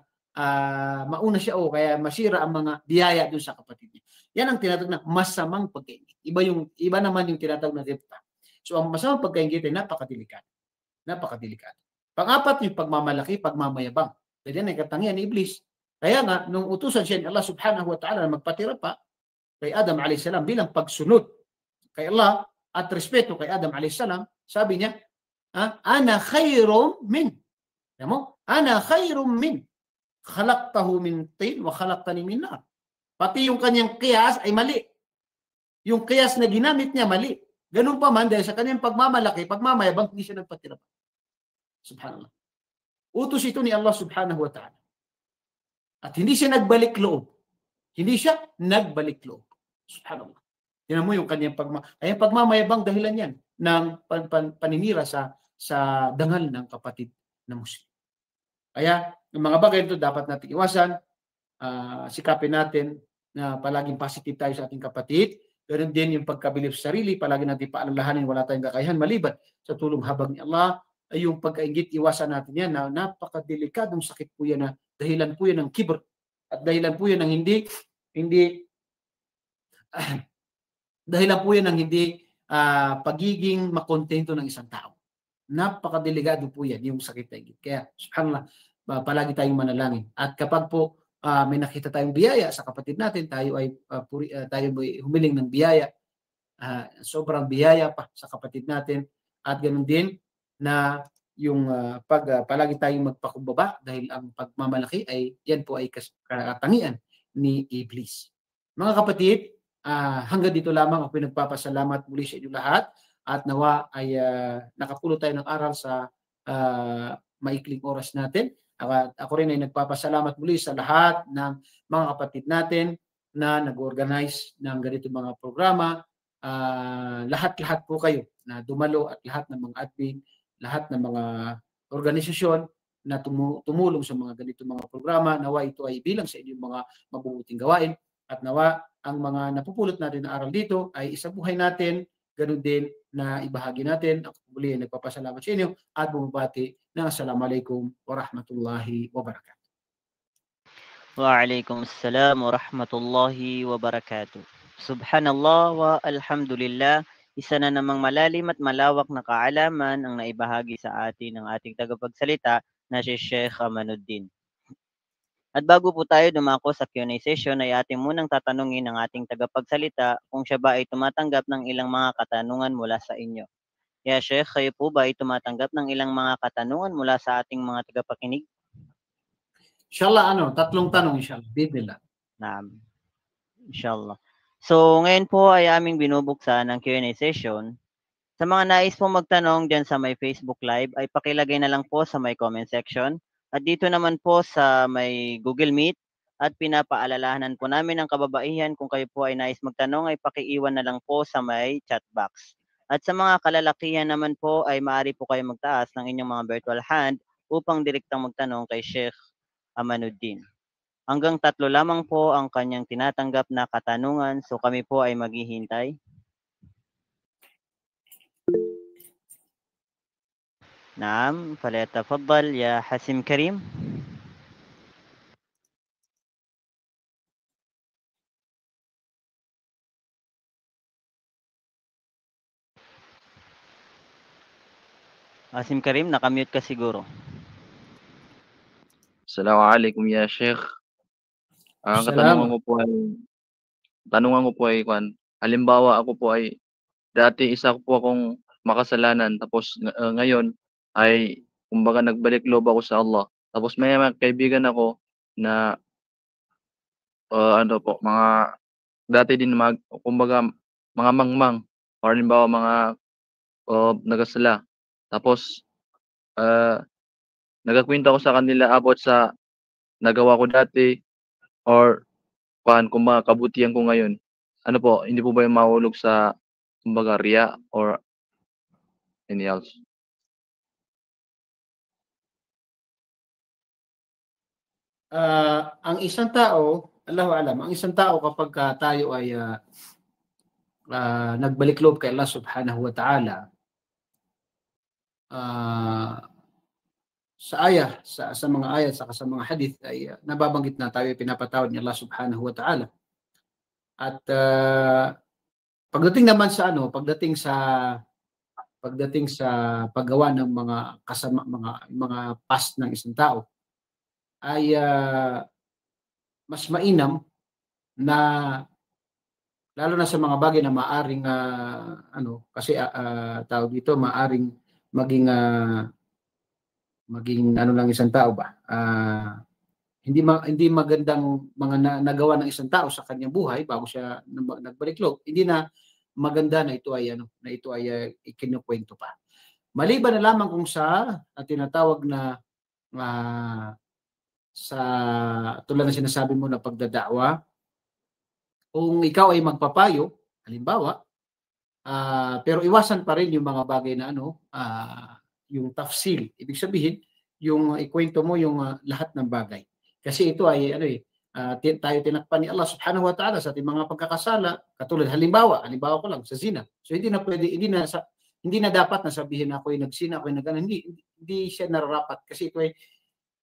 mauna siya o kaya masira ang mga biyaya doon sa kapatid niya. Yan ang tinatawag na masamang pagkainggit. Iba naman yung tinatawag na ripta. So ang masamang pagkainggit ay napakadelikado. Napakadelikado. Pang-apat yung pagmamalaki, pagmamayabang. Yan ay katangian ni Iblis. Kaya nga, nung utusan siya ni Allah subhanahu wa ta'ala na magpatira pa kay Adam a.s. bilang pagsunod kay Allah at respeto kay Adam a.s. sabi niya, ana khayrum min. Ana khayrum min. Khalaqtahu min tin wa khalaqtani min nar. Pati yung kanyang qiyas ay mali. Yung qiyas na ginamit niya mali. Ganun pa man dahil sa kanyang pagmamalaki, pagmamayabang, hindi siya nagpatira pa. Subhanallah. Utos ito ni Allah subhanahu wa ta'ala. At hindi siya nagbalik loob. Hindi siya nagbalik loob. Subhanallah. Tingnan mo yung kanyang pagmamayabang dahilan yan ng paninira sa dangal ng kapatid na Muslim. Kaya, yung mga bagay ito dapat natin iwasan. Sikapin natin na palaging positive tayo sa ating kapatid. Ganun din yung pagkabilib sa sarili, palagi natin paalalahanin wala tayong kakayahan maliban sa tulong habag ni Allah. Ay yung pagkainggit, iwasan natin yan na napakadelikadong sakit po yan na dahilan po yan ng kibr at dahilan po yan ng dahilan po yan ng hindi pagiging makontento ng isang tao. Napakadelikado po yan yung sakit na inggit. Kaya subhanallah, palagi tayong manalangin. At kapag po may nakita tayong biyaya sa kapatid natin, tayo ay humiling ng biyaya, sobrang biyaya pa sa kapatid natin. At ganoon din na yung palagi tayong magpakumbaba dahil ang pagmamalaki ay yan po ay katangian ni Iblis. Mga kapatid, hanggang dito lamang ako pinagpapasalamat muli sa inyo lahat at nawa ay nakapulot tayo ng aral sa maikling oras natin. Ako rin ay nagpapasalamat muli sa lahat ng mga kapatid natin na nag-organize ng ganito mga programa. Lahat-lahat po kayo na dumalo at lahat ng mga admin, lahat ng mga organisasyon na tumulong sa mga ganito mga programa. Nawa ito ay bilang sa inyong mga mabubuting gawain at nawa ang mga napupulot natin na aral dito ay isabuhay natin, ganun din na ibahagi natin. Ako muli ay nagpapasalamat sa inyo at bumabati na assalamualaikum warahmatullahi wabarakatuh. Waalaikumsalam warahmatullahi wabarakatuh. Subhanallah wa alhamdulillah. Isa na namang malalim at malawak na kaalaman ang naibahagi sa atin ng ating tagapagsalita na si Sheikh Amanuddin. At bago po tayo dumako sa Q&A session ay ating munang tatanungin ng ating tagapagsalita kung siya ba ay tumatanggap ng ilang mga katanungan mula sa inyo. Ya Sheikh, kayo po ba ay tumatanggap ng ilang mga katanungan mula sa ating mga tagapakinig? Inshallah, 3 tanong inshallah. Bidnillah. Naam. Inshallah. So, ngayon po ay aming binubuksan ang Q&A session. Sa mga nais po magtanong dyan sa may Facebook Live, ay pakilagay na lang po sa may comment section. At dito naman po sa may Google Meet, at pinapaalalahanan po namin ang kababaihan kung kayo po ay nais magtanong, ay pakiiwan na lang po sa may chat box. At sa mga kalalakihan naman po, ay maaari po kayo magtaas ng inyong mga virtual hand upang direktang magtanong kay Sheikh Amanuddin. Hanggang 3 lamang po ang kanyang tinatanggap na katanungan, so kami po ay maghihintay. Naam, falyatafaddal ya Hasim Karim. Asim Karim, nakamute ka siguro. Assalamualaikum ya Sheikh. Ang katanungan Salam. ko po ay halimbawa ako po ay dati isa po akong makasalanan tapos ngayon ay kumbaga nagbalik loob ako sa Allah. Tapos may mga kaibigan ako na ano po, mga dati din kumbaga mga mangmang or halimbawa mga nagasala. Tapos nagkukuwento ako sa kanila about sa nagawa ko dati or kung mga kabutihan ko ngayon. Ano po, hindi po ba yung mahulog sa kumbaga riya or anything else? Ang isang tao, Allahu alam, ang isang tao kapag tayo ay nagbalik loob kay Allah subhanahu wa ta'ala, sa mga ayat, sa mga hadith ay nababanggit na tayo ay pinapatawad ni Allah subhanahu wa ta'ala. At pagdating sa paggawa ng mga mga past ng isang tao ay mas mainam na lalo na sa mga bagay na maaring kasi tawag dito, maaring maging ano lang isang tao ba, hindi magandang mga nagawa ng isang tao sa kanyang buhay bago siya nagbalik loob, hindi na maganda na ito ay ikinukwento pa. Maliban na lamang kung sa tinatawag na sa tulad ng sinasabi mo na pagdadakwa, kung ikaw ay magpapayo, halimbawa, pero iwasan pa rin yung mga bagay na yung tafsil. Ibig sabihin, yung ikwento mo yung lahat ng bagay. Kasi ito ay tayo tinakpan ni Allah subhanahu wa ta'ala sa ating mga pagkakasala, katulad halimbawa ko lang sa zina. So hindi na dapat na sabihin na ako'y nagsina, ako'y nagano, hindi siya nararapat kasi ito ay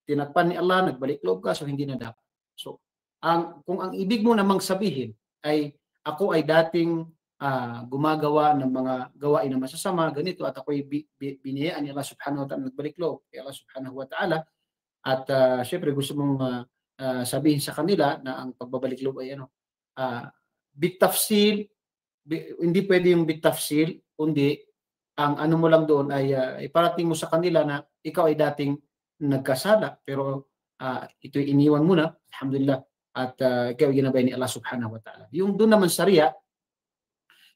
tinakpan ni Allah, nagbalik loob ka, so hindi na dapat. So kung ang ibig mo namang sabihin ay ako ay dating gumagawa ng mga gawain na masasama, ganito, at ako'y biniyaan ni Allah subhanahu wa ta'ala, nagbalik loob kay Allah subhanahu wa ta'ala, at syempre gusto mong sabihin sa kanila na ang pagbabalik loob ay bitafsil, hindi pwede yung bitafsil, kundi ang ano mo lang doon ay iparating mo sa kanila na ikaw ay dating nagkasala, pero ito'y iniwan mo na, alhamdulillah, at ikaw ay ginabay ni Allah subhanahu wa ta'ala. Yung doon naman sa riya,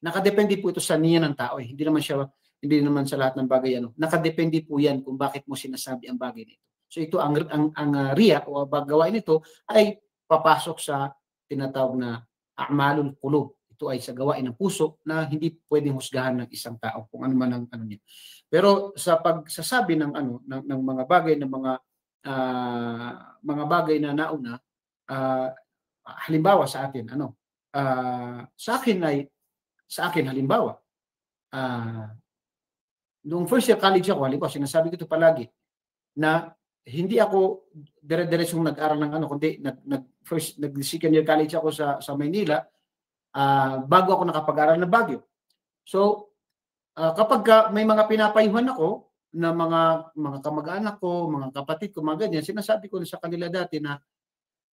nakadepende po ito sa niya ng tao. Hindi naman sa lahat ng bagay nakadepende po yan kung bakit mo sinasabi ang bagay nito. So ito ang riya o gawain nito ay papasok sa tinatawag na a'malul qulub. Ito ay sa gawain ng puso na hindi pwedeng husgahan ng isang tao kung ano man ang niya. Pero sa pagsasabi ng mga bagay ng mga bagay na nauna, halimbawa sa atin sa akin halimbawa, noong first year college ako, halimbawa sinasabi ko ito palagi na hindi ako dire-diretsong nag-aral ng kundi nag-second year college ako sa Maynila bago ako nakapag-aral ng Baguio. So kapag may mga pinapayuhan ako na mga kamag-anak ko, mga kapatid ko, mga ganyan, sinasabi ko sa kanila dati na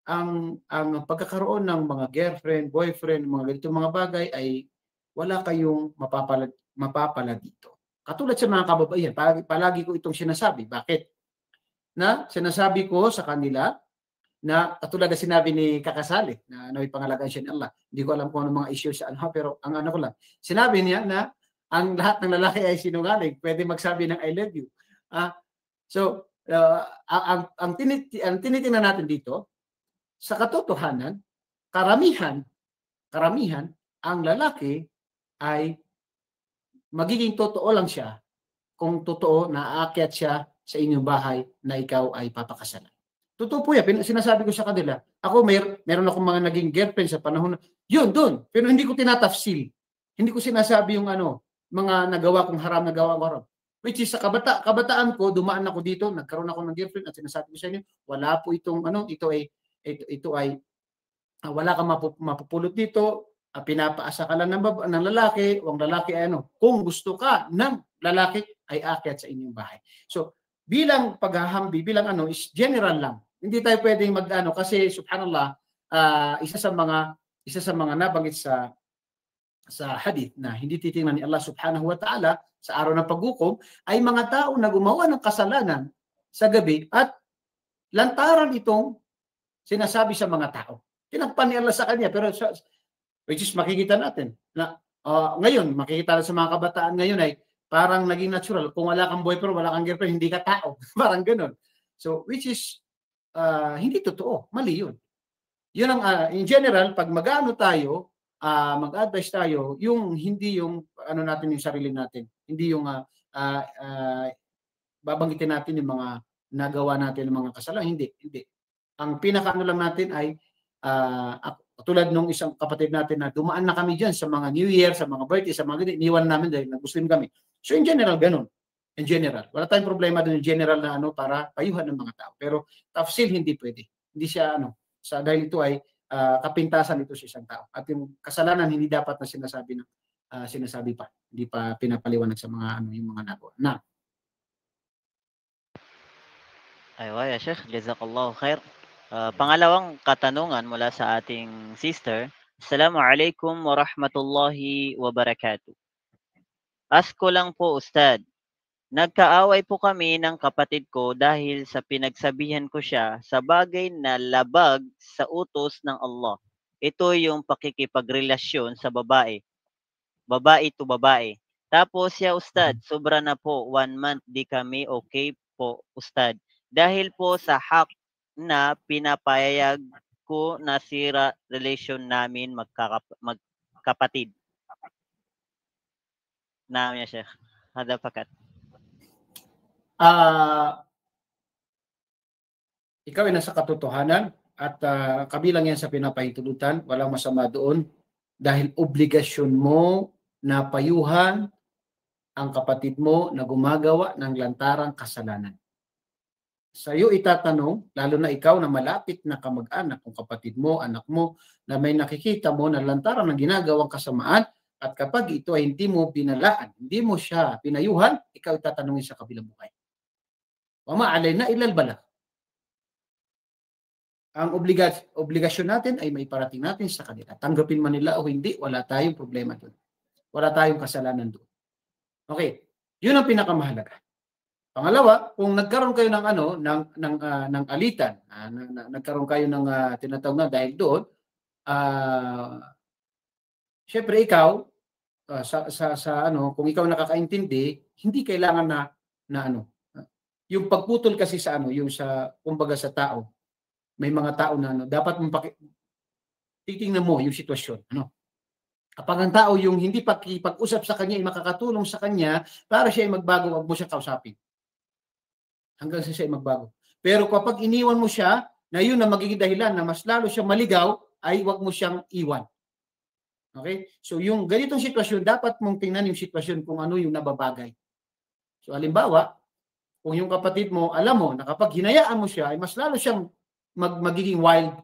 ang pagkakaroon ng mga girlfriend, boyfriend, mga ganitong mga bagay ay wala kayong mapapala dito. Katulad sa mga kababaihan, palagi ko itong sinasabi. Bakit? Na sinasabi ko sa kanila na katulad na sinabi ni Kakasali na naway pangalagaan siya ni Allah. Hindi ko alam kung ano mga issue sa pero ang ko lang. Sinabi niya na ang lahat ng lalaki ay sinungaling. Pwede magsabi ng I love you. So, ang tinitingnan natin dito, sa katotohanan, karamihan ang lalaki ay magiging totoo lang siya kung totoo na aakyat siya sa inyong bahay na ikaw ay papakasalan. Totoo po yan. Sinasabi ko sa kanila, ako meron akong mga naging girlfriend sa panahon na, yun, doon. Pero hindi ko tinatafsil. Hindi ko sinasabi yung mga nagawa kong haram, Which is sa kabataan ko, dumaan ako dito, nagkaroon ako ng girlfriend at sinasabi ko sa inyo, wala po itong ito ay wala kang mapupulot dito, pinapaasa ka lang ng lalaki, o ang lalaki ay kung gusto ka ng lalaki, ay aakyat sa inyong bahay. So, bilang paghahambi, bilang ano, is general lang. Hindi tayo pwedeng mag-ano kasi subhanallah, isa sa mga nabanggit sa hadith na hindi titingnan ni Allah subhanahu wa ta'ala sa araw ng paghukom ay mga tao na gumawa ng kasalanan sa gabi at lantaran itong sinasabi sa mga tao. Tinakpan ni Allah sa kanya, pero which is makikita natin na ngayon, makikita sa mga kabataan ngayon ay parang naging natural. Kung wala kang boyfriend, wala kang girlfriend, hindi ka tao. Parang ganun. So, which is hindi totoo. Mali yun. Yun ang, in general, pag mag-ano tayo, mag-advise tayo, yung hindi yung, ano natin yung sarili natin. Hindi yung, babanggitin natin yung mga nagawa natin ng mga kasalanan. Hindi. Ang pinaka-ano lang natin ay, tulad nung isang kapatid natin na dumaan na kami dyan sa mga New Year, sa mga birthday, sa mga ganito, iniwan namin dahil nag-Muslim kami. So in general, ganun. In general. Wala tayong problema doon in general na ano para payuhan ng mga tao. Pero tafsil hindi pwede. Hindi siya dahil ito ay kapintasan ito sa isang tao. At yung kasalanan hindi dapat na sinasabi pa. Hindi pa pinapaliwanag sa mga yung mga nagawa. Na. Aywa ya Sheikh, jazakallahu khair. Pangalawang katanungan mula sa ating sister. Assalamualaikum warahmatullahi wabarakatuh. Ask ko lang po, Ustad. Nagkaaway po kami ng kapatid ko dahil sa pinagsabihan ko siya sa bagay na labag sa utos ng Allah. Ito yung pakikipagrelasyon sa babae. Babae to babae. Tapos siya, Ustad, sobra na po, 1 month di kami okay po, Ustad. Dahil po sa hak na pinapayag ko na sira relation namin magkapatid. Naam ya Sheikh. Hada fakat. Ikaw ay nasa katotohanan at kabilang yan sa pinapahintulutan, walang masama doon dahil obligasyon mo na payuhan ang kapatid mo na gumagawa ng lantarang kasalanan. Sa iyo itatanong, lalo na ikaw na malapit na kamag-anak, kung kapatid mo, anak mo, na may nakikita mo na lantaran ng ginagawang kasamaan at kapag ito ay hindi mo binalaan, hindi mo siya pinayuhan, ikaw itatanungin sa kabilang buhay. Wama alayna ilal balagh. Ang obligasyon natin ay maiparating natin sa kanila. Tanggapin man nila o hindi, wala tayong problema doon. Wala tayong kasalanan doon. Okay, yun ang pinakamahalaga. Pangalawa, kung nagkaroon kayo ng ng alitan, nagkaroon kayo ng tinatawag na dahil doon, syempre ikaw kung ikaw nakakaintindi, hindi kailangan na yung pagputol kasi sa yung sa kumbaga sa tao. May mga tao na dapat mong titingnan mo yung sitwasyon, Kapag ang tao yung hindi pag-usap sa kanya ay makakatulong sa kanya para siya ay magbago, wag mo siya kausapin. Hanggang sa siya ay magbago. Pero kapag iniwan mo siya, na yun na magiging dahilan na mas lalo siyang maligaw, ay wag mo siyang iwan. Okay? So yung ganitong sitwasyon, dapat mong tingnan yung sitwasyon kung ano yung nababagay. So halimbawa, kung yung kapatid mo, alam mo na kapag hinayaan mo siya, ay mas lalo siyang magiging wild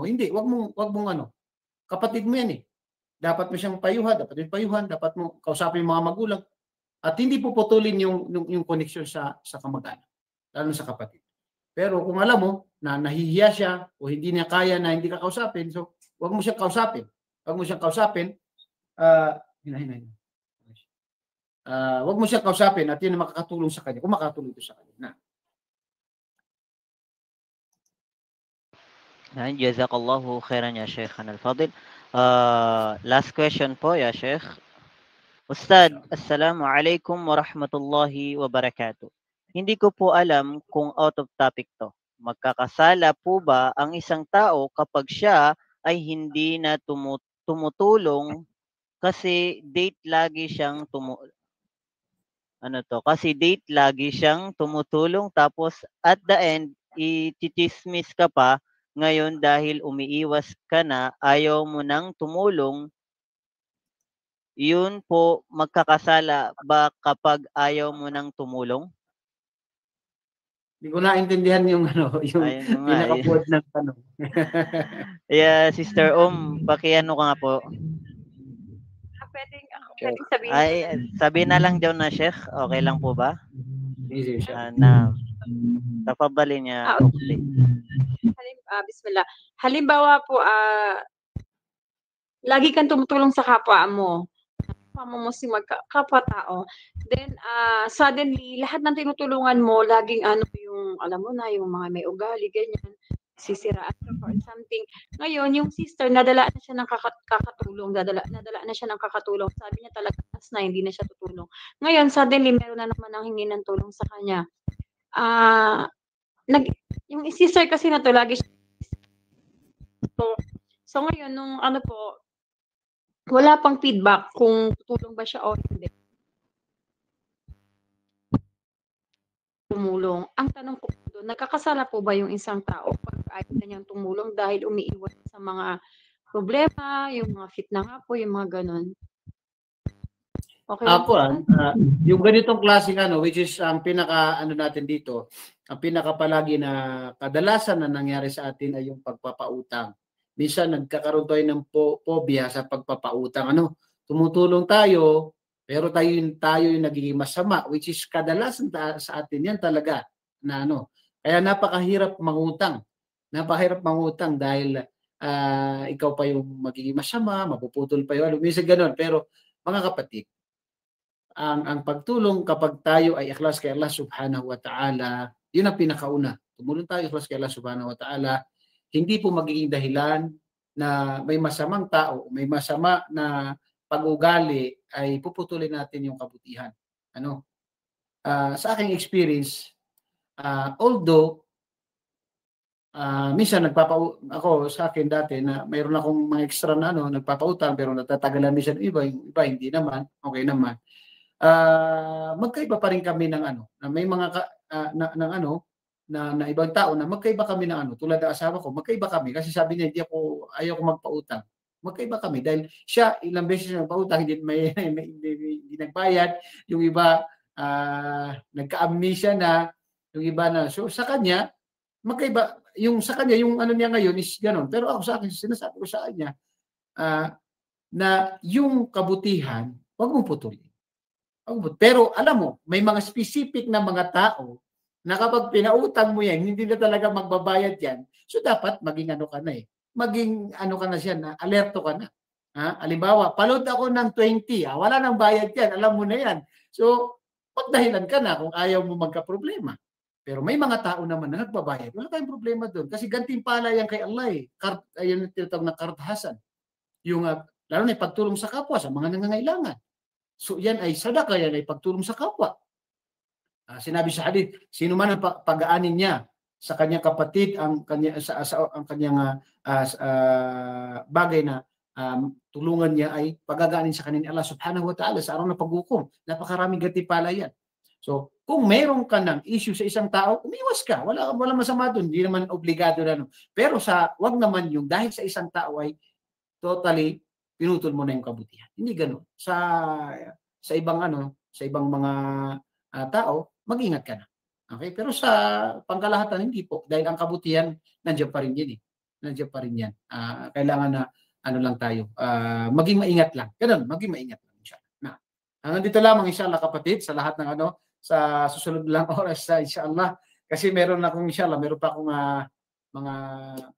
hindi, wag mong kapatid mo yan eh. Dapat mo siyang payuhan, dapat mo kausapin yung mga magulang. At hindi puputulin yung connection sa kamag-anak, lalo sa kapatid. Pero kung alam mo na nahihiya siya o hindi niya kaya na hindi ka kausapin, so wag mo siyang kausapin. Wag mo siyang kausapin, wag mo siyang kausapin at yun ang makakatulong sa kanya, kung makakatulong ito sa kanya. Jazakallahu khairan ya Sheikh Al-Fadil. Last question po ya Sheikh. Ustad, Assalamualaikum warahmatullahi wabarakatuh. Hindi ko po alam kung out of topic to. Magkakasala po ba ang isang tao kapag siya ay hindi na tumutulong kasi date lagi siyang tumutulong tapos at the end ititismis ka pa ngayon dahil umiiwas ka na, ayaw mo nang tumulong. Yun po, magkakasala ba kapag ayaw mo nang tumulong? Hindi ko naintindihan yung pinaka-board ng tanong. Yeah, Sister Pakiano ka nga po. Okay. Ibig sabihin Ay, sabi na lang daw na Sheikh, okay lang po ba? Easy siya. Na tafadhali niya ukhti. Bismillah. Halimbawa po, lagi kang tumutulong sa kapwa mo. Kapwa mo si kapwa-tao. Then, suddenly, lahat ng tinutulungan mo, laging yung, alam mo na, yung mga may ugali, ganyan, sisiraan ka or something. Ngayon, yung sister, nadala na siya ng kakatulong, nadala na siya ng kakatulong. Sabi niya talaga, na hindi na siya tutulong. Ngayon, suddenly, meron na naman ang hingi ng tulong sa kanya. Yung sister kasi na to, lagi siya. So ngayon, nung wala pang feedback kung tutulong ba siya o hindi. Tumulong. Ang tanong ko doon, nagkakasala po ba yung isang tao pag ayaw na niyang tumulong dahil umiiwas sa mga problema, yung mga fitna nga po, yung mga ganun? Okay. Ako, yung ganitong klaseng which is ang pinaka natin dito, ang pinaka palagi na kadalasan na nangyari sa atin ay yung pagpapautang. Minsan nagkakaroon tayo ng phobia sa pagpapautang. Tumutulong tayo, pero tayo yung nagiging masama, which is kadalasan sa atin yan talaga na Kaya napakahirap mangutang. Napakahirap mangutang dahil ikaw pa yung magiging masama, mapuputol pa yung minsan ganoon. Pero mga kapatid, ang pagtulong kapag tayo ay ikhlas kay Allah Subhanahu wa Ta'ala, yun ang pinakauna. Tumulong tayo ikhlas kay Allah Subhanahu wa Ta'ala, hindi po magiging dahilan na may masamang tao, may masama na pag-ugali ay puputulin natin yung kabutihan. Sa aking experience, although minsan ako sa akin dati na mayroon akong mga extra na nagpapautang pero natatagalan minsan yung iba hindi naman, okay naman. Magkaiba pa rin kami ng na may mga na ibang tao na magkaiba kami ng tulad ng asawa ko, magkaiba kami kasi sabi niya ayaw ko magpautang. Magkaiba kami dahil siya ilang beses na nagpautang hindi nagbayad, yung iba nagka-amnesia na, yung iba na. So sa kanya magkaiba yung sa kanya yung niya ngayon is ganoon, pero ako sa akin sinasabi ko sa kanya na yung kabutihan wag mong putulin. Pero alam mo, may mga specific na mga tao na kapag pinautang mo yan, hindi na talaga magbabayad yan. So dapat maging ka na Maging ka na siya, na alerto ka na. Halimbawa, palod ako ng 20, wala nang bayad yan, alam mo na yan. So, pagdahilan ka na kung ayaw mo magka-problema. Pero may mga tao naman na nagbabayad. Wala tayong problema doon. Kasi gantimpala yan kay Allah Ayun yung tinatawag na karthasan. Yung, lalo na pagtulong sa kapwa, sa mga nangangailangan. So yan ay sadaka, yan ay pagtulong sa kapwa. Sinabi sa hadith, sino man ang pag-aanin niya sa kanyang kapatid, ang kanyang bagay na tulungan niya ay pagagaanin sa kanina Allah Subhanahu wa Ta'ala sa araw ng paghukom. Napakaraming gantimpala yan. So kung mayroon ka ng issue sa isang tao, umiwas ka. Wala masama doon. Hindi naman obligado na. Pero wag naman yung dahil sa isang tao ay totally pinutol mo na yung kabutihan. Hindi ganoon. Sa ibang mga tao, mag-ingat ka na. Okay? Pero sa pangkalahatan, hindi po. Dahil ang kabutihan, nandiyan pa rin yan Nandiyan pa rin yan. Kailangan na lang tayo. Maging maingat lang. Ganun, maging maingat lang. Inshallah. Nandito lamang inshallah kapatid sa lahat ng sa susunod lang oras inshallah. Kasi meron pa akong mga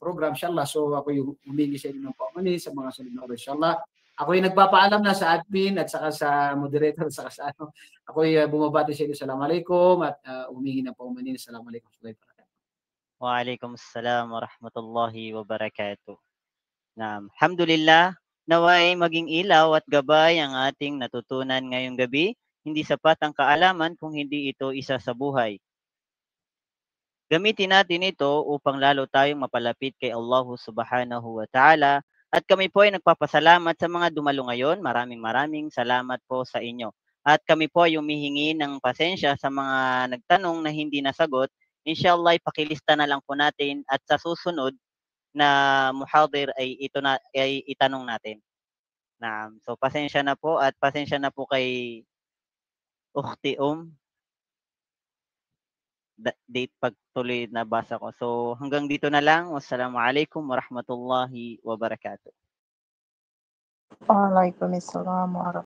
program inshallah. So ako yung humingi sa inyo ng paumanhin sa mga sunod na oras inshallah. Ako yung nagpapaalam na sa admin at saka sa moderator at saka sa Ako yung bumabati sa inyo. Assalamualaikum at humingi ng paumanhin. Assalamualaikum. Waalaikumsalam warahmatullahi wabarakatuh. Alhamdulillah, naway maging ilaw at gabay ang ating natutunan ngayong gabi. Hindi sapat ang kaalaman kung hindi ito isa sa buhay. Gamitin natin ito upang lalo tayong mapalapit kay Allah Subhanahu wa Ta'ala. At kami po ay nagpapasalamat sa mga dumalo ngayon. Maraming salamat po sa inyo. At kami po ay humihingi ng pasensya sa mga nagtanong na hindi nasagot. Inshallah, ipakilista na lang po natin at sa susunod na muhadir ay itanong natin. So pasensya na po at pasensya na po kay Ukhti date pagtuloy na basa ko. So hanggang dito na lang. Wassalamualaikum warahmatullahi wabarakatuh. Waalaikumsalam warahmatullahi